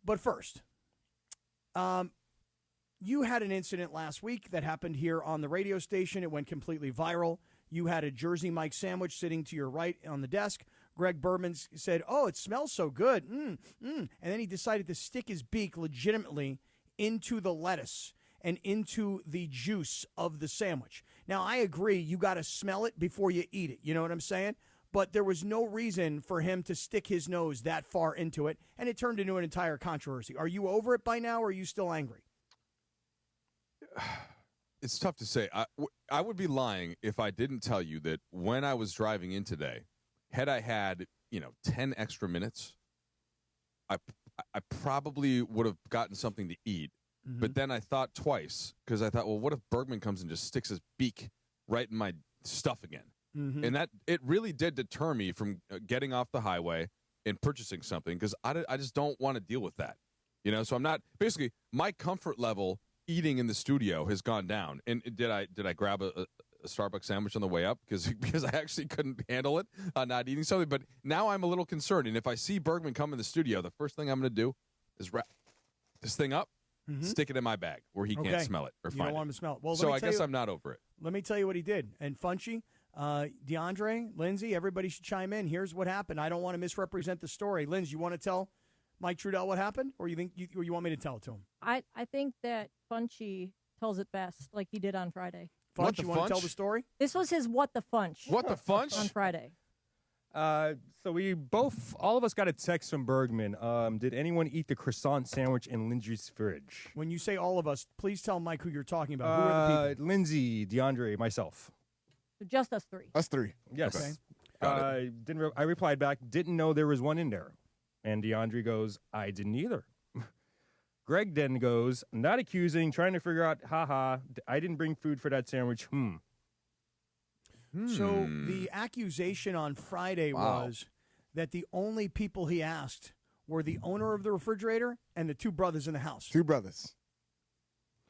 But first, you had an incident last week that happened here on the radio station. It went completely viral. You had a Jersey Mike sandwich sitting to your right on the desk. Greg Bergman said, "Oh, it smells so good." And then he decided to stick his beak legitimately into the lettuce and into the juice of the sandwich. Now, I agree, you got to smell it before you eat it. You know what I'm saying? But there was no reason for him to stick his nose that far into it, and it turned into an entire controversy. Are you over it by now, or are you still angry? It's tough to say. I would be lying if I didn't tell you that when I was driving in today, had I had 10 extra minutes, I probably would have gotten something to eat. Mm-hmm. But then I thought twice, because I thought, well, what if Bergman comes and just sticks his beak right in my stuff again? Mm-hmm. And that it really did deter me from getting off the highway and purchasing something, because I just don't want to deal with that. So I'm not, basically, my comfort level eating in the studio has gone down. And did I grab a Starbucks sandwich on the way up because I actually couldn't handle it, not eating something? But now I'm a little concerned. And if I see Bergman come in the studio, the first thing I'm going to do is wrap this thing up, stick it in my bag where he can't smell it or find it. You don't want him to smell it. Well, so I guess I'm not over it. Let me tell you what he did. And Funchy, DeAndre, Lindsay, everybody should chime in. Here's what happened. I don't want to misrepresent the story. Lindsay, you want to tell Mike Trudell what happened, or you want me to tell it to him? I think that Funchy tells it best, like he did on Friday. Funch, you want to tell the story? This was his what the funch. What the funch? On Friday. So all of us got a text from Bergman. Did anyone eat the croissant sandwich in Lindsay's fridge? When you say all of us, please tell Mike who you're talking about. Who are the people? Lindsay, DeAndre, myself. So just us three. Us three. Yes. Okay. I replied back, didn't know there was one in there. And DeAndre goes, I didn't either. Greg then goes, not accusing, trying to figure out, I didn't bring food for that sandwich. So the accusation on Friday was that the only people he asked were the owner of the refrigerator and the two brothers in the house. Two brothers.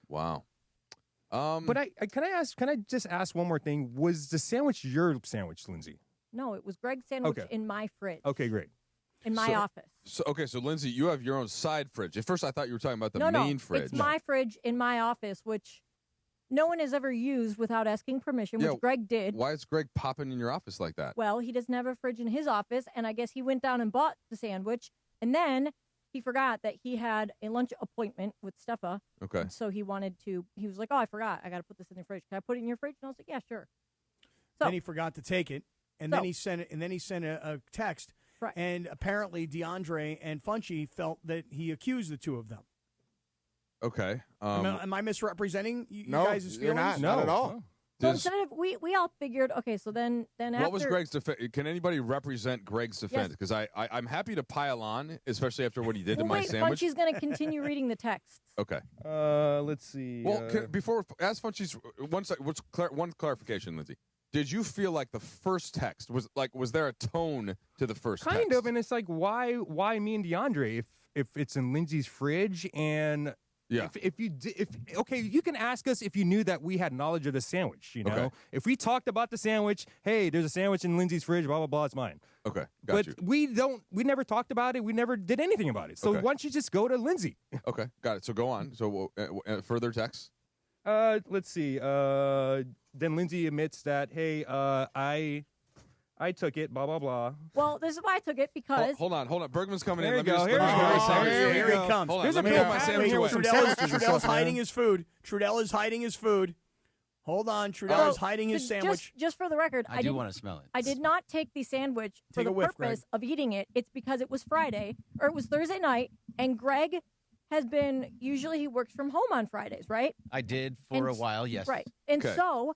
Wow. But can I just ask one more thing? Was the sandwich your sandwich, Lindsay? No, it was Greg's sandwich in my fridge. Okay, great. In my office. So Lindsay, you have your own side fridge. At first, I thought you were talking about the main fridge. It's my fridge in my office, which no one has ever used without asking permission, which Greg did. Why is Greg popping in your office like that? Well, he doesn't have a fridge in his office, and I guess he went down and bought the sandwich, and then he forgot that he had a lunch appointment with Steffa. Okay. So he was like, oh, I forgot. I got to put this in the fridge. Can I put it in your fridge? And I was like, yeah, sure. So then he forgot to take it, and then he sent a text. Right. And apparently DeAndre and Funchy felt that he accused the two of them. Okay. Am I misrepresenting you guys' feelings? You're not at all. So instead of we all figured, okay, so then after. What was Greg's defense? Can anybody represent Greg's defense? Because I'm happy to pile on, especially after what he did to my sandwich. Funchy's going to continue reading the texts. Okay. Let's see. Well, before ask Funchy's one clarification, Lindsay. Did you feel like the first text was there a tone to the first text? Kind of, and it's like why me and DeAndre if it's in Lindsay's fridge and if you can ask us if you knew that we had knowledge of the sandwich, Okay. If we talked about the sandwich, hey, there's a sandwich in Lindsay's fridge, blah blah blah, it's mine. Okay, but we never talked about it, we never did anything about it. So why don't you just go to Lindsay? Okay, got it. So go on. So further texts. Let's see. Then Lindsay admits that, hey, I took it, blah, blah, blah. Well, this is why I took it, because... Hold on. Bergman's coming in. Let me go. Here he comes. Hold on. Let me get my sandwich away. Trudell's hiding his food. Trudell is hiding his food. Hold on. Trudell is hiding his sandwich. Just for the record, I do want to smell it. I did not take the sandwich for the purpose of eating it. It's because it was Friday, or it was Thursday night, and Greg has been, usually he works from home on Fridays, right? I did for a while, yes. Right. And so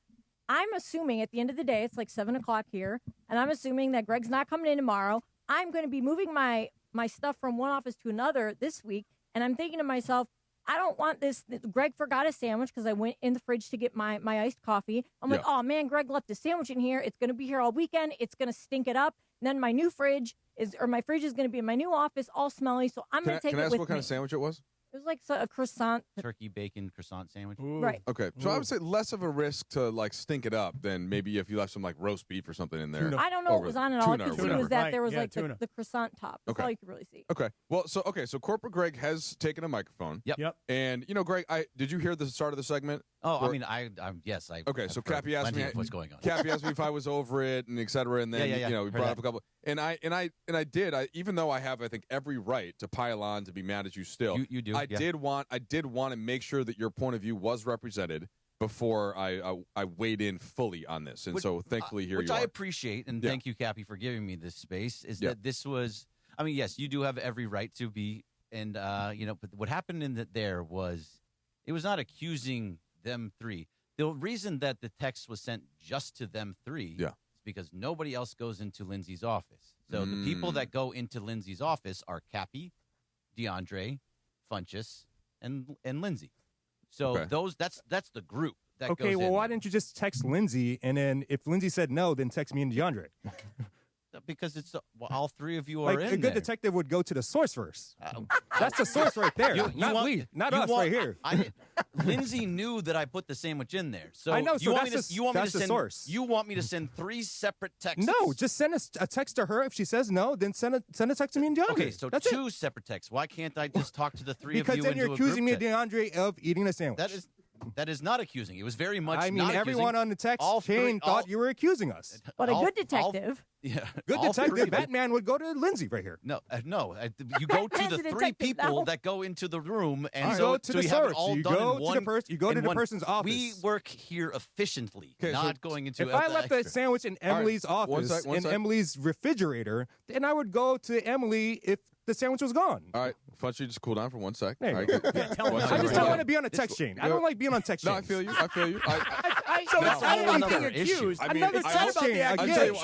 I'm assuming at the end of the day, it's like 7 o'clock here, and I'm assuming that Greg's not coming in tomorrow. I'm going to be moving my stuff from one office to another this week, and I'm thinking to myself, I don't want this. Greg forgot a sandwich because I went in the fridge to get my iced coffee. I'm like, oh, man, Greg left a sandwich in here. It's going to be here all weekend. It's going to stink it up. And then my fridge is going to be in my new office, all smelly. So I'm going to take it with me. Can I ask what kind of sandwich it was? It was like a croissant. Turkey bacon croissant sandwich. Right. Okay, so I would say less of a risk to like stink it up than maybe if you left some like roast beef or something in there. I don't know what was on it. All I could see was that Right, there was yeah, like the croissant top. That's all you could really see. Okay. Well, so Corporate Greg has taken a microphone. Yep. And Greg, did you hear the start of the segment? Oh, Or- I mean, yes, I. Okay, I've so heard Cappy asked plenty me of what's going on. Cappy asked me if I was over it and et cetera, and then Yeah. we Heard brought that. up a couple, and I did. Even though I have, I think, every right to pile on to be mad at you still. You do. I did want to make sure that your point of view was represented before I weighed in fully on this, and so thankfully here which you are. I appreciate, and thank you, Cappy, for giving me this space. Is that this was? I mean, yes, you do have every right to be, and but what happened it was not accusing them three. The reason that the text was sent just to them three is because nobody else goes into Lindsay's office. So the people that go into Lindsay's office are Cappy, DeAndre, Funchess, and Lindsay. So that's the group that goes in. Well, why didn't you just text Lindsay, and then if Lindsay said no, then text me and DeAndre? Because it's all three of you are in a good there. detective would go to the source first. That's the source right there. Not us right here. Lindsay knew that I put the sandwich in there. So I know. So that's the source. You want me to send 3 separate texts? No, just send a text to her. If she says no, then send a text to me and DeAndre. Okay, so that's 2 separate texts. Why can't I just talk to the 3 of you? Because then you're accusing me, DeAndre, of eating a sandwich. That is not accusing. It was very much. I mean, not everyone accusing. on the text chain thought you were accusing us. But a good detective. Good detective, Batman would go to Lindsay right here. No. You go to the 3 people that go into the room, and you so go to the you have it source. all You done go in to one. you go to the person's office. We work here efficiently, not going into. If I left the sandwich in Emily's office one sec. Emily's refrigerator, then I would go to Emily if the sandwich was gone. All right, Funch, you just cool down for 1 sec. There you All right, go. good. I just don't want to be on a text chain. I don't like being on text chains. No, I feel you. So it's not whole about being other issue. accused. I mean, Another I text hope- chain. I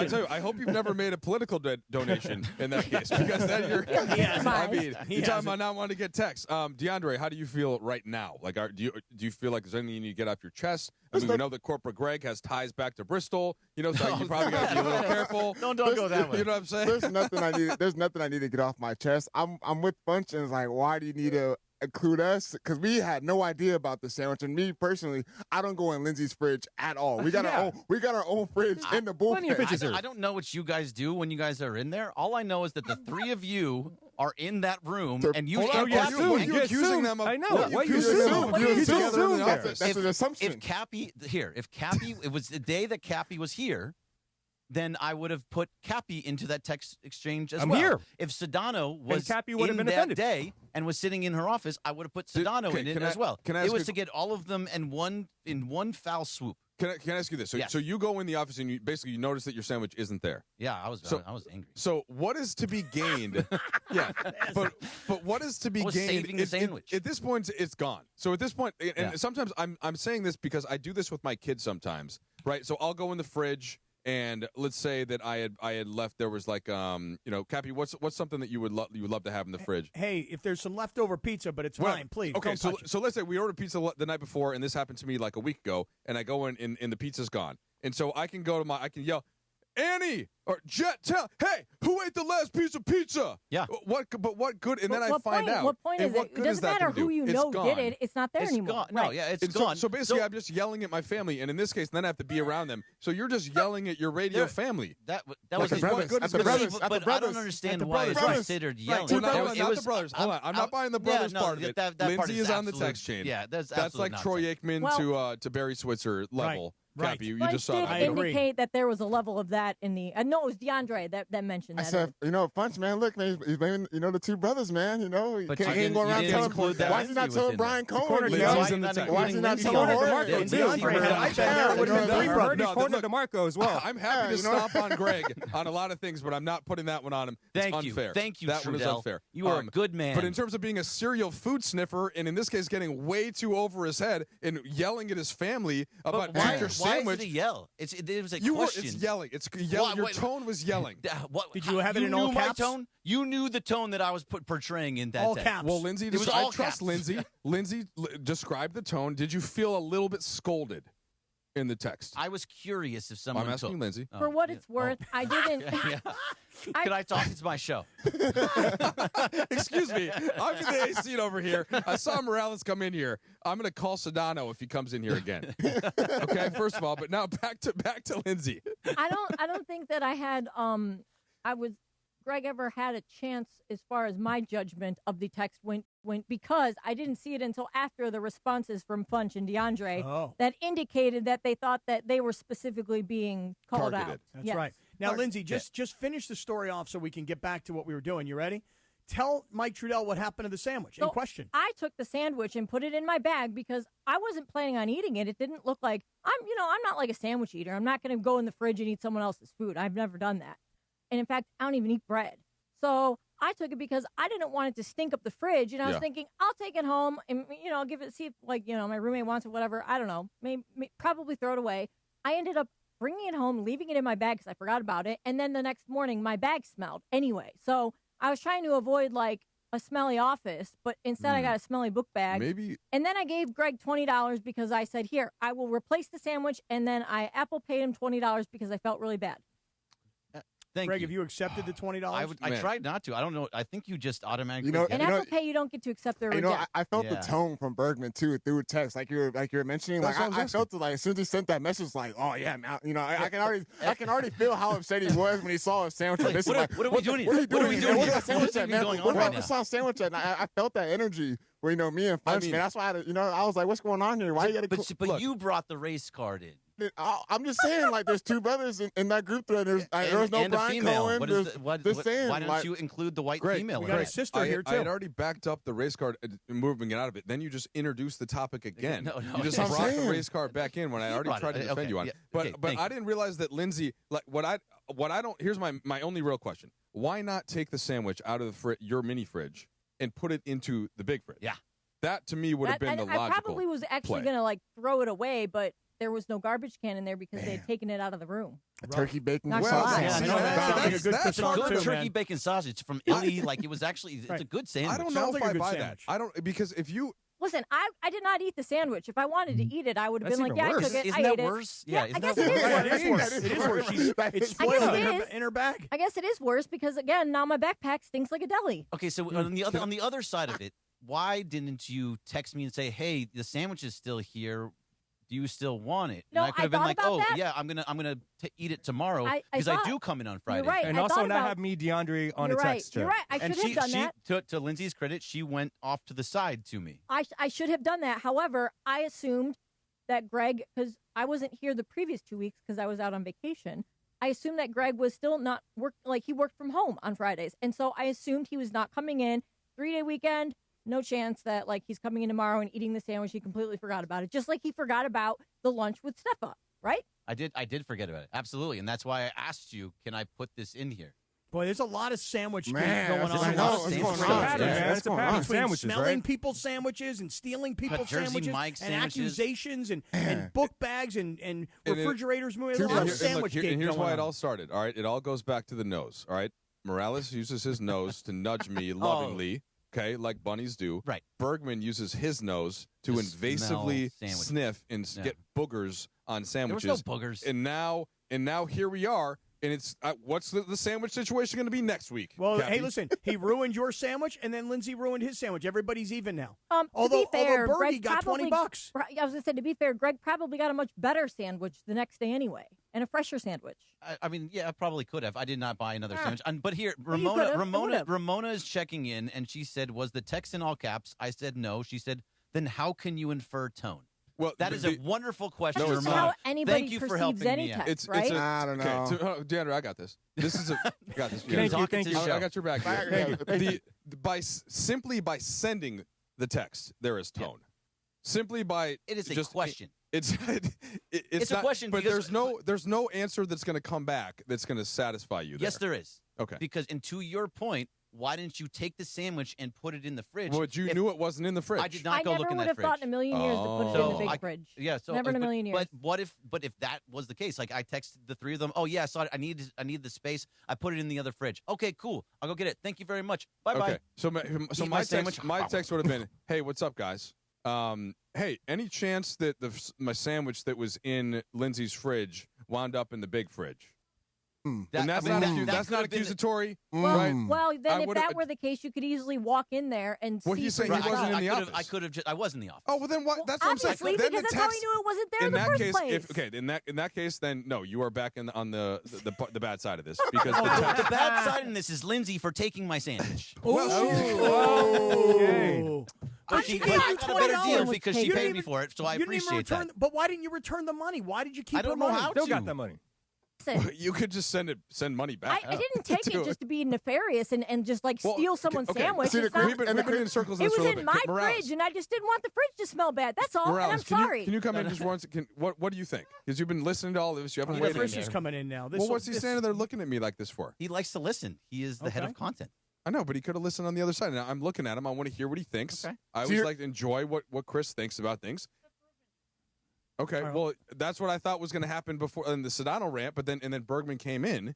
tell you, I hope you've never made a political donation in that case, because then you're. I mean, you're talking about not wanting to get texts. DeAndre, how do you feel right now? Like, do you feel like there's anything you need to get off your chest? I mean, we know that Corporate Greg has ties back to Bristol. So you probably got to be a little careful. Don't go that way. You know what I'm saying? There's nothing I need to get off my chest. I'm with Bunch, and it's like, why do you need to include us? Because we had no idea about the sandwich, and me personally, I don't go in Lindsay's fridge at all. We got our own fridge in the bullpen. I don't know what you guys do when you guys are in there. All I know is that the 3 of you are in that room, and you. What are you accusing them of? I know. What you assume? You You assume assume there. that's an assumption. If Cappy, it was the day that Cappy was here, then I would have put Cappy into that text exchange as I'm well. here. If Sedano was Cappy would have in been that offended. day and was sitting in her office, I would have put Sedano in it as well. It was to get all of them in one foul swoop. Can I ask you this? So you go in the office and you notice that your sandwich isn't there. Yeah, I was angry. So what is to be gained? but what is to be I was gained? saving the sandwich. At this point, it's gone. So at this point, and sometimes I'm saying this because I do this with my kids sometimes, right? So I'll go in the fridge. And let's say that I had left. There was like Cappy, what's something that you would love to have in the fridge? Hey, if there's some leftover pizza, but it's fine, please. Okay, don't touch it. so let's say we ordered pizza the night before, and this happened to me like a week ago, and I go in and the pizza's gone, and so I can I can yell, Annie or Jet, hey, who ate the last piece of pizza? Yeah. What good? And then I What find point- out. What point and is what it? It good is doesn't that matter gonna do? who you It's know gone. did it. It's not there It's anymore. gone. No, Right. yeah, it's And gone. So basically, I'm just yelling at my family, and in this case, then I have to be around them. So you're just yelling at your radio family. That Like was the brothers, good at is the gonna brothers, be- at the but I brothers, don't at understand the why it's brothers. considered Right. yelling. Well, There- not the brothers. Hold on, I'm not buying the brothers part of it. That part Lindsay is on the absolute- text chain. Yeah, that's like absolute Troy nonsense. Aikman to Barry Switzer level. Right. Cappy, you But just it saw did that. I agree. indicate that there was a level of that in the. No, it was DeAndre that mentioned I that. said, Funch, man, look, man, he's blaming, the 2 brothers, man. He But can't you ain't going around didn't telling. include that Why is he not Lindsay telling was in Brian there. Cohen? Lindsay's Why in the is he text. not telling Lindsay Jorge? DeMarco, Lindsay. DeAndre had I been there, it would have been He three heard brothers. he cornered DeMarco as well. I'm happy to you know- stomp on Greg on a lot of things, but I'm not putting that one on him. It's Thank you. unfair. Thank you, That one is Trudell. unfair. You are a good man. But in terms of being a serial food sniffer, and in this case getting way too over his head and yelling at his family about why your is sandwich. it a yell? It was a You were, question. it's yelling. It's yelling. Your tone was yelling. Did you have it you in all knew my caps? tone? You knew the tone that I was portraying in that All text. caps. Well, Lindsay, It was I all trust caps. Lindsay. Lindsay described the tone. Did you feel a little bit scolded? in the text? I was curious if someone I'm asking took. Lindsay. For what it's worth, I didn't. Yeah. Can I talk? It's my show. Excuse me. I'm in the AC over here. I saw Morales come in here. I'm going to call Sedano if he comes in here again. Okay, first of all, but now back to Lindsay. I don't think that I had Greg ever had a chance as far as my judgment of the text went because I didn't see it until after the responses from Funch and DeAndre that indicated that they thought that they were specifically being called Targeted. out. That's Yes. right. Now, Lindsay, just finish the story off so we can get back to what we were doing. You ready? Tell Mike Trudell what happened to the sandwich in question. I took the sandwich and put it in my bag because I wasn't planning on eating it. It didn't look like I'm not like a sandwich eater. I'm not going to go in the fridge and eat someone else's food. I've never done that. And in fact, I don't even eat bread. So I took it because I didn't want it to stink up the fridge. And I was thinking, I'll take it home and, I'll give it, see if, my roommate wants it, whatever. I don't know. Maybe probably throw it away. I ended up bringing it home, leaving it in my bag because I forgot about it. And then the next morning, my bag smelled anyway. So I was trying to avoid, a smelly office, but instead I got a smelly book bag. Maybe. And then I gave Greg $20 because I said, here, I will replace the sandwich. And then I Apple paid him $20 because I felt really bad. Thank Greg, you. have you accepted the $20? I tried not to. I don't know. I think you just automatically. In Apple Pay, you don't get to accept the reject. I felt the tone from Bergman too through text, like you were mentioning. I felt it as soon as he sent that message, oh yeah, man. I can already feel how upset he was when he saw a sandwich. What are we doing? What are we doing? What are we doing? What's that sandwich at, man? Going on What right about now? saw a sandwich at? And I felt that energy. Where me and Funch, man. That's why I was like, what's going on here? Why you got to? But you brought the race card in. I'm just saying, there's two brothers in that group thread. There was no and Brian a female. Cohen. Why don't you include the white female? We in got it? a sister here, too. I had already backed up the race card and moving it out of it. Then you just introduced the topic again. No, you just that's what I'm brought the saying. race card back in when I already tried to defend you on it. But I didn't realize that Lindsay, what I don't, here's my only real question. Why not take the sandwich out of your mini fridge and put it into the big fridge? Yeah. That, to me, would have been the logical I probably was actually going to, throw it away, but there was no garbage can in there because they had taken it out of the room. A turkey bacon Not sausage. gonna lie. See, that sounds like a good that's croissant, Good too, turkey man. bacon sausage from Illy. It was actually it's a good sandwich. I don't know Sounds if like a I good buy that. sandwich. I don't, because if you, Listen, I did not eat the sandwich. If I wanted to eat it, I would have That's been like, even yeah, worse. I took it. Isn't I that ate worse? it. Yeah, isn't I guess that it is worse? worse. It is worse. It is worse. It's spoiled in her bag. I guess it is worse because, again, now my backpack stinks like a deli. Okay, so on the other side of it, why didn't you text me and say, "Hey, the sandwich is still here. Do you still want it?" No, and I could have I been like, thought "Oh, about that. yeah, I'm gonna eat it tomorrow because I do come in on Friday." You're right. And I also thought not about- have me, DeAndre, on You're a right. text You're chat. right. I And should have done that. to Lindsay's credit, she went off to the side to me. I should have done that. However, I assumed that Greg, because I wasn't here the previous 2 weeks because I was out on vacation, I assumed that Greg was still not he worked from home on Fridays. And so I assumed he was not coming in. 3-day weekend, no chance that he's coming in tomorrow and eating the sandwich. He completely forgot about it. Just like he forgot about the lunch with Stefa, right? I did forget about it. Absolutely. And that's why I asked you, can I put this in here? Boy, there's a lot of sandwich things Man, going that's on. a lot of Sandwich going stuff. on. Pattern, man. That's It's a going pattern. on. Between Sandwiches, smelling right? people's sandwiches and stealing people's Jersey sandwiches Mike's and sandwiches. accusations and book bags and refrigerators moving. There's a lot of and sandwich here's cake why going it on. all started. All right, it all goes back to the nose. All right, Morales uses his nose to nudge me lovingly. Okay, like bunnies do. Right. Bergman uses his nose to To invasively smell sandwiches. sniff and get boogers on There was sandwiches. no boogers. And now here we are. And it's what's the sandwich situation going to be next week? Well, Cappy? hey, listen, he ruined your sandwich, and then Lindsay ruined his sandwich. Everybody's even now. To be fair, although Bergie Greg got probably, $20. I was going to say, to be fair, Greg probably got a much better sandwich the next day anyway, and a fresher sandwich. I mean, yeah, I probably could have. I did not buy another sandwich. But here, Well, you could've. You would've. Ramona is checking in, and she said, "Was the text in all caps?" I said, "No." She said, "Then how can you infer tone?" Well, That is a wonderful question, That's just Ramona. how anybody Thank you for perceives helping any me out. text, right? I don't know. Okay, DeAndre, I got this. This is I got this. Thank you, DeAndre. thank you. I got your back here. Thank you. Simply by sending the text, there is tone. Simply by It is a just question. It's It's a not, question but because- there's no answer that's going to come back that's going to satisfy you. Yes, there is. Okay. Because, and to your point, why didn't you take the sandwich and put it in the fridge? Well, you If- knew it wasn't in the fridge. I did not I go never look in would that have fridge. thought in a million years to put it in So the big I- fridge. Yeah, so Never in a million years. But if that was the case, like I texted the three of them, oh yeah, I saw it. I need the space. I put it in the other fridge. Okay, cool. I'll go get it. Thank you very much. Bye bye. Okay. So Eat my my sandwich. text would have been, "Hey, what's up, guys? Hey, any chance that my sandwich that was in Lindsay's fridge wound up in the big fridge? And that's not accusatory, right? Well, then if that were the case, you could easily walk in there and see. Well, he's saying he wasn't in the office. I was in the office. Oh, well, then what? That's what I'm saying. Obviously, Then because that's how he knew it wasn't there in the first place. In that case, then no, you are back on the bad side of this because the bad side in this is Lindsay for taking my sandwich. Oh. But she got a better deal because she paid me for it, so I appreciate that. But why didn't you return the money? Why did you keep I don't know money? how Still to. got that money. You could just send money back. I didn't take it just to be nefarious and just like steal someone's sandwich. See, It's not- we've been in circles. it was in my fridge, and I just didn't want the fridge to smell bad. That's all. Morales, and I'm sorry. Can you come in just once? What do you think? Because you've been listening to all of this. You haven't waited. Chris is coming in now. Well, what's he standing there looking at me like this for? He likes to listen. He is the head of content. I know, but he could have listened on the other side. Now I'm looking at him. I want to hear what he thinks. Okay. I always like to enjoy what Chris thinks about things. Okay, well, that's what I thought was going to happen before in the Sedano rant, but then Bergman came in.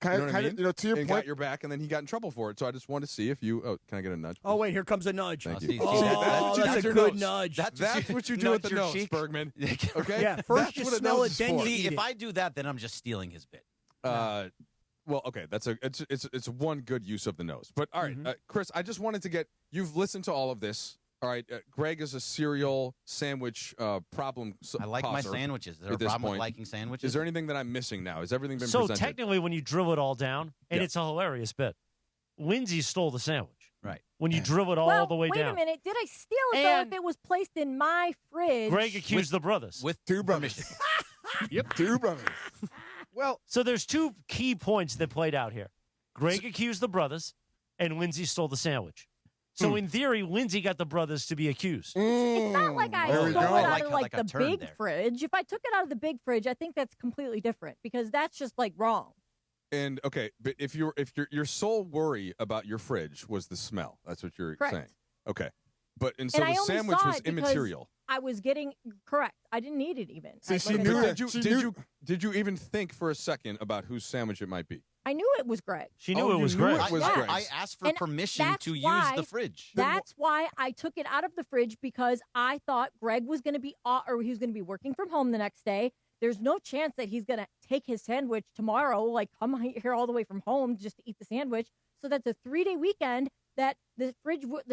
To your and point, got your back, and then he got in trouble for it. So I just wanted to see if you. Oh, can I get a nudge? Oh wait, here comes a nudge. Thank you. you. That's a good nudge. That's what you do with the nose, Bergman. Okay. Yeah, first you smell it, then you See, eat if it. I do that, then I'm just stealing his bit. Well, okay, it's one good use of the nose. But all right, Chris, I just wanted to get you've listened to all of this. All right, Greg is a serial sandwich problem. I like my sandwiches. Is there a problem with liking sandwiches? Is there anything that I'm missing now? Has everything been so presented? technically, when you drill it all down, and it's a hilarious bit, Lindsay stole the sandwich. Right. When you drill it all the way down. Wait a minute. Did I steal it though if it was placed in my fridge? Greg accused the brothers. With two brothers. Yep. two brothers. Well, so there's two key points that played out here. Greg accused the brothers, and Lindsay stole the sandwich. So in theory, Lindsay got the brothers to be accused. It's not like I stole it out of Like a the turn big there. fridge. If I took it out of the big fridge, I think that's completely different because that's just like wrong. And okay, but if your sole worry about your fridge was the smell, that's what you're Correct. saying. Okay, but and so And I the only sandwich saw was it because immaterial. I was getting correct. I didn't eat it even. See, I- she like I knew said, that. Did you even think for a second about whose sandwich it might be? I knew it was Greg. She knew it was you knew Greg. it was Yeah. Greg's. I asked for And permission that's to use why- the fridge. That's why I took it out of the fridge because I thought Greg was going to be, or he was going to be working from home the next day. There's no chance that he's going to take his sandwich tomorrow, like come here all the way from home just to eat the sandwich. So that's a 3-day weekend that the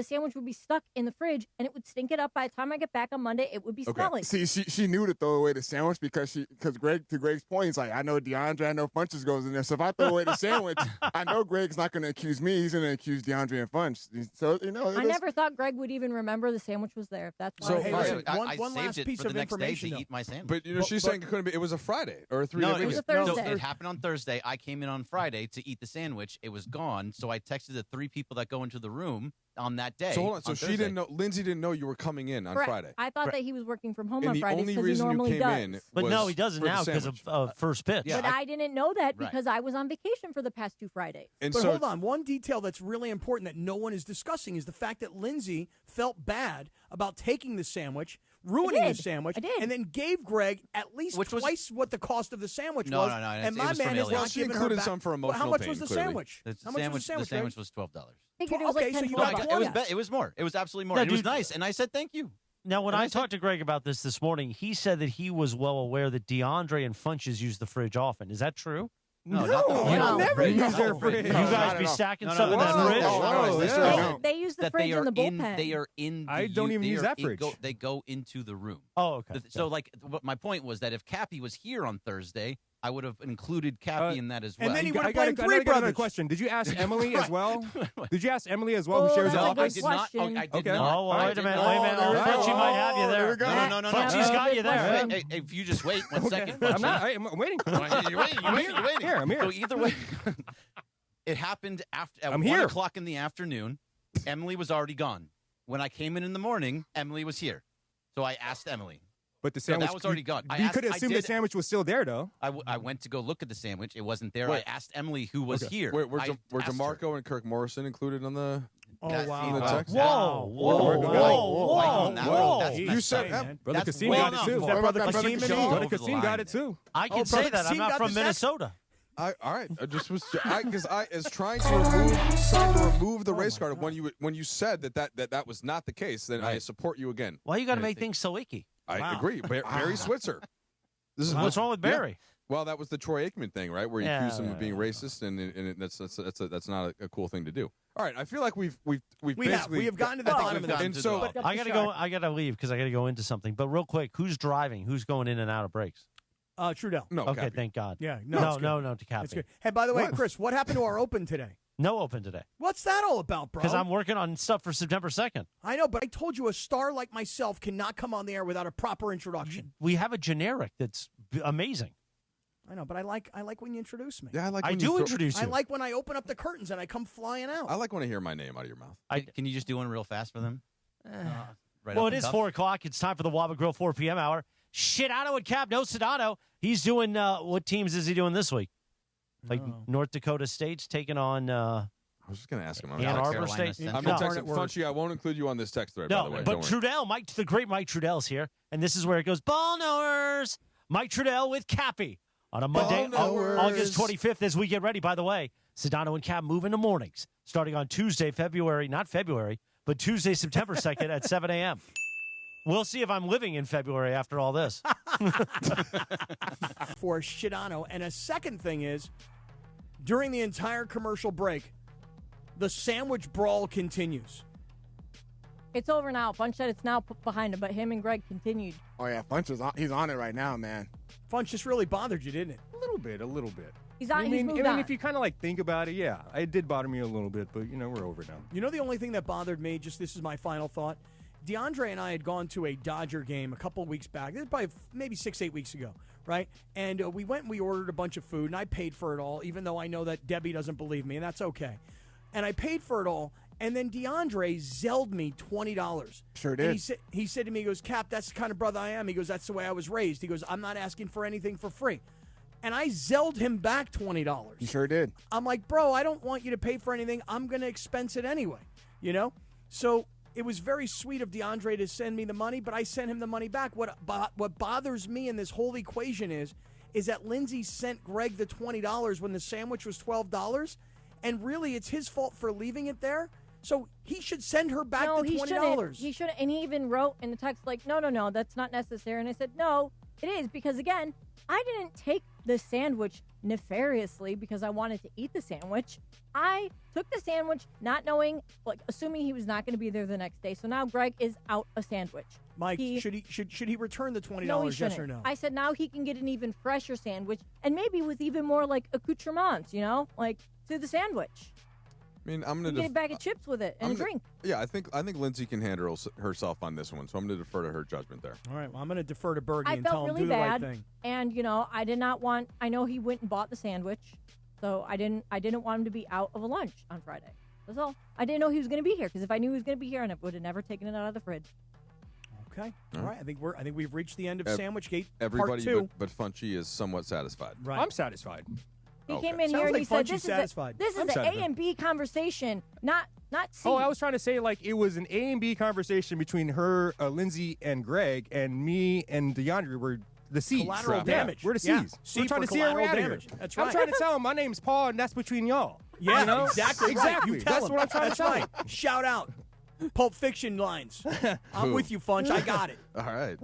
sandwich would be stuck in the fridge and it would stink it up. By the time I get back on Monday, it would be smelling. See, she knew to throw away the sandwich because Greg, to Greg's point, he's like, I know DeAndre, I know Funches goes in there. So if I throw away the sandwich, I know Greg's not going to accuse me. He's going to accuse DeAndre and Funch. So I never thought Greg would even remember the sandwich was there. If that's why. So, I hey, did listen, it. I one saved last it piece for of the next day information, to though. eat my sandwich. But she's saying it couldn't be. It was a Friday or a 3-day No, weekend. was a Thursday. No, it happened on Thursday. I came in on Friday to eat the sandwich. It was gone, so I texted the 3 people that go into the room on that day. So hold on. So on she Thursday. didn't know. Lindsay didn't know you were coming in on Correct. Friday. I thought that he was working from home And on the Fridays only because he reason you normally came does. in But was no, he doesn't for the now because sandwich. of first pitch. Yeah. But I didn't know that Right. because I was on vacation for the past 2 Fridays. And But so hold on, one detail that's really important that no one is discussing is the fact that Lindsay felt bad about taking the sandwich, ruining I the did. sandwich, I did. and then gave Greg at least Which was- twice what the cost of the sandwich No, was. no, no, And it my was man from is Elliot. not Well, she giving her included back. some for Well, how emotional much pain, was the clearly. sandwich? The How much was the sandwich sandwich? was $12. I figured it was like Okay, so 10, you $12. got It was, Yeah. it was more. It was absolutely more. No, And it was dude. nice, and I said thank you. Now, when And I I said- talked to Greg about this morning, he said that he was well aware that DeAndre and Funches use the fridge often. Is that true? No, not the No, fridge. I Not the never fridge. use Not their the fridge. fridge. You No, guys not be at all. stacking No, stuff in no, that no, fridge? no, no, yeah. listen. No. They use the That fridge they are and the in. bullpen. They are in. I don't even use that fridge. They go into the room. Oh, okay. So, like, what my point was that if Cappy was here on Thursday, I would have included Cappy in that as well. and then he I would've got blamed three another brothers. question. Did you ask Emily as well? Did you ask Emily as well, who Oh, shares that's the a no, I office? did good not. question. I did Okay. not. Oh, I wait a did minute. not. Wait a minute. Oh, Funchie might have you there there. we go. No, no. Funchie's got you there. Hey, if you just wait 1 second. I'm not. I'm waiting. You're waiting. Here, I'm here. So either way, it happened at I'm 1 here. o'clock in the afternoon. Emily was already gone. When I came in the morning, Emily was here. So I asked Emily. But the So sandwich. that was already gone. I You asked- could I assume the did- sandwich was still there, though. I went to go look at the sandwich. It wasn't there. Wait. I asked Emily who was here. Wait, were I asked her. DeMarco and Kirk Morrison included on the? Oh, That- wow. in the text? Whoa, whoa, Whoa, whoa, whoa, whoa. that's You messed said up. man. Brother That's Kasim way got it enough. too. Is that Brother Brother Kasim in Kasim. it? Brother Over the Kasim line got it there. too. I can Oh, say Brother that. I'm Kasim not got from the text? Minnesota. All right. I just was because I is trying to remove the race card. When you said that was not the case, then I support you again. Why you got to make things so icky? I agree. Barry Switzer. This is What's wrong with Barry? Yeah. Well, that was the Troy Aikman thing, right? Where you accused him of being racist, and that's not a cool thing to do. All right, I feel like we have gotten to the bottom of that. And so I gotta go. I gotta leave because I gotta go into something. But real quick, who's driving? Who's going in and out of breaks? Trudell. No. Okay, Cappy. thank God. Yeah. No, That's to Cappy. good. Hey, by the way, Chris, what happened to our open today? No open today What's that all about, bro? because I'm working on stuff for September 2nd. I know, but I told you a star like myself cannot come on the air without a proper introduction. We have a generic that's amazing. I know, but I like when you introduce me. Yeah, I like. I when do you introduce you. I like when I open up the curtains and I come flying out. I like when I hear my name out of your mouth. Can you just do one real fast for them? Right Well, off it the is cuff? 4 o'clock. It's time for the Waba Grill 4 p.m. hour. Sedano and Kap. No Sedano. He's doing what teams is he doing this week? Like North Dakota State's taking on I was just going to ask him. Ann Arbor Carolina State. State. I'm No. going to text him. Funchy, I won't include you on this text thread, by the No, way. but Don't worry. Trudell, the great Mike Trudell's here, and this is where it goes. Ball knowers. Mike Trudell with Cappy on a Monday, Ball knowers. August 25th, as we get ready. By the way, Sedano and Kap move into mornings, starting on Tuesday, Tuesday, September 2nd at 7 a.m. We'll see if I'm living in February after all this. For Sedano. And a second thing is, during the entire commercial break, the sandwich brawl continues. It's over now. Funch said it's now put behind him, but him and Greg continued. Oh yeah, Funch is he's on it right now, man. Funch, this really bothered you, didn't it? A little bit. He's on. I he's mean, moved on. if you kind of like think about it, yeah, it did bother me a little bit, but we're over now. You know the only thing that bothered me, just this is my final thought, DeAndre and I had gone to a Dodger game a couple weeks back. This is probably maybe 6-8 weeks ago, right? And we went and we ordered a bunch of food, and I paid for it all, even though I know that Debbie doesn't believe me, and that's okay. And I paid for it all, and then DeAndre zelled me $20. Sure did. And he said to me, he goes, Cap, that's the kind of brother I am. He goes, that's the way I was raised. He goes, I'm not asking for anything for free. And I zelled him back $20. You sure did. I'm like, bro, I don't want you to pay for anything. I'm going to expense it anyway, So it was very sweet of DeAndre to send me the money, but I sent him the money back. What bothers me in this whole equation is that Lindsay sent Greg the $20 when the sandwich was $12, and really it's his fault for leaving it there. So he should send her back the $20. He shouldn't. And he even wrote in the text like, no, that's not necessary. And I said, no, it is, because again, I didn't take the sandwich nefariously because I wanted to eat the sandwich. I took the sandwich not knowing, assuming he was not going to be there the next day. So now Greg is out a sandwich. Mike, should he return the $20? No, he yes shouldn't. or no? I said now he can get an even fresher sandwich, and maybe with even more accoutrements, to the sandwich. I mean, I'm going to get a bag of chips with it and a drink. Yeah, I think Lindsay can handle herself on this one, so I'm going to defer to her judgment there. All right, well, I'm going to defer to Bergman and I tell felt him really do bad, the right thing. and I did not want. I know he went and bought the sandwich, so I didn't want him to be out of a lunch on Friday. That's all. I didn't know he was going to be here, because if I knew he was going to be here, I would have never taken it out of the fridge. Okay, all right. I think we've reached the end of Sandwich Gate. Everybody, part 2. but Funchy is somewhat satisfied. Right. I'm satisfied. He Okay. came in Sounds here and like he said, Funchy's "This satisfied. is I'm an A satisfied. and B conversation, not C." Oh, I was trying to say it was an A and B conversation between her, Lindsay, and Greg, and me and DeAndre were the C's. Collateral Yeah, damage. we're the C's. Yeah. C We're trying for to see our way collateral out of here. damage. That's I'm right. trying to tell him my name's Paul, and that's between y'all. Yeah, exactly. Exactly. Right. You tell That's him. what I'm trying That's to tell right. Shout out. Pulp Fiction lines. I'm with you, Funch. I got it. All right.